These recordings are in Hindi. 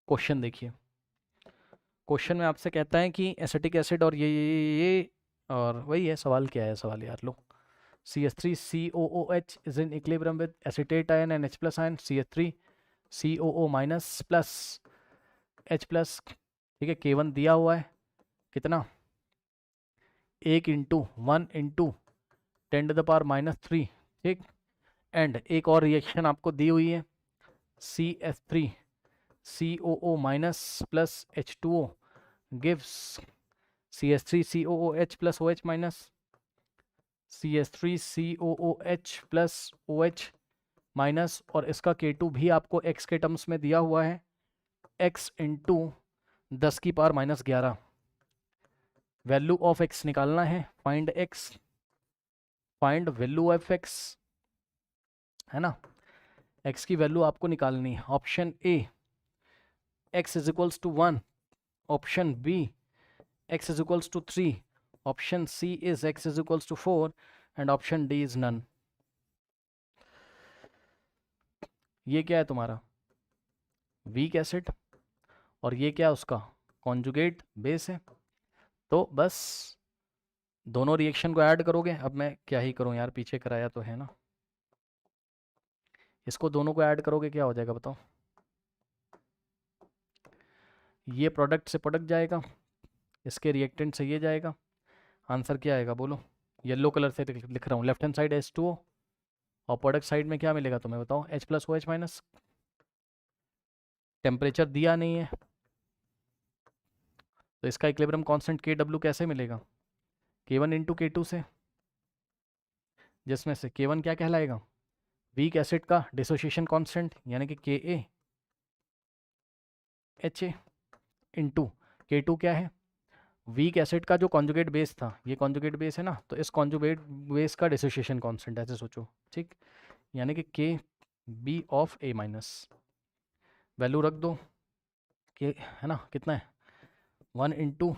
क्वेश्चन देखिए, क्वेश्चन में आपसे कहता है कि एसिटिक एसिड और ये और वही है। सवाल क्या है सवाल यार, लो। CH3COOH is in equilibrium with acetate ion and H plus ion, CH3COO minus plus H plus, ठीक है। K1 दिया हुआ है कितना, 1 × 1 × 10⁻³ ठीक। एंड एक और रिएक्शन आपको दी हुई है, CH3COO minus plus H2O gives CH3COOH plus OH minus, CH3COOH plus OH minus, और इसका K2 भी आपको x के टर्म्स में दिया हुआ है, x into 10⁻⁻11। Value of x निकालना है, find x, find value of x, है ना। x की वैल्यू आपको निकालनी है। Option A x is equals to 1, option B x is equals to 3, option C is x is equals to 4 and option D is none। ये क्या है तुम्हारा वीक एसिड और ये क्या उसका कॉन्जुगेट बेस है। तो बस दोनों रिएक्शन को ऐड करोगे। अब मैं क्या ही करूं यार, पीछे कराया तो है ना। इसको दोनों को ऐड करोगे क्या हो जाएगा बताओ। ये प्रोडक्ट से प्रोडक्ट जाएगा, इसके रिएक्टेंट से ये जाएगा, आंसर क्या आएगा बोलो। येलो कलर से लिख रहा हूँ, लेफ्ट हैंड साइड H2O और प्रोडक्ट साइड में क्या मिलेगा तुम्हें बताओ, H plus OH minus. Temperature दिया नहीं है तो इसका इक्विलिब्रियम कांस्टेंट KW कैसे मिलेगा, K1 इंटू K2 से, जिसमें से K1 क्या कहलाएगा, वीक एसिड का डिसोसिएशन कांस्टेंट यानी कि KaHA, इंटू K2 क्या है, वीक एसिड का जो कॉन्जुगेट बेस था, ये कॉन्जुगेट बेस है ना, तो इस कॉन्जुगेट बेस का डिसोसिएशन कांस्टेंट, ऐसे सोचो ठीक, यानी कि KB of A minus. Value रख दो के, है ना, कितना है 1 इंटू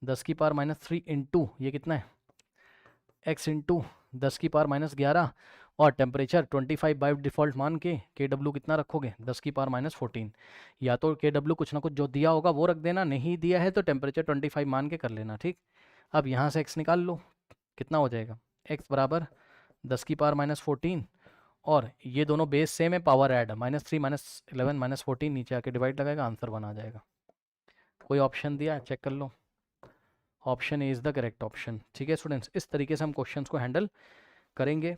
10⁻³ इंटू ये कितना है x इंटू 10⁻11, और टेम्परेचर 25 बाई डिफ़ॉल्ट मान के KW कितना रखोगे 10⁻14। या तो KW कुछ ना कुछ जो दिया होगा वो रख देना, नहीं दिया है तो टेम्परेचर 25 मान के कर लेना ठीक। अब यहाँ से x निकाल लो, कितना हो जाएगा x बराबर 10⁻14, और ये दोनों बेस सेम है, पावर ऐड -3 -11 -14, नीचे आके डिवाइड लगाएगा, आंसर बना जाएगा। कोई ऑप्शन दिया है चेक कर लो, option A is the correct option. ठीक है स्टूडेंट्स, इस तरीके से हम क्वेश्चंस को हैंडल करेंगे।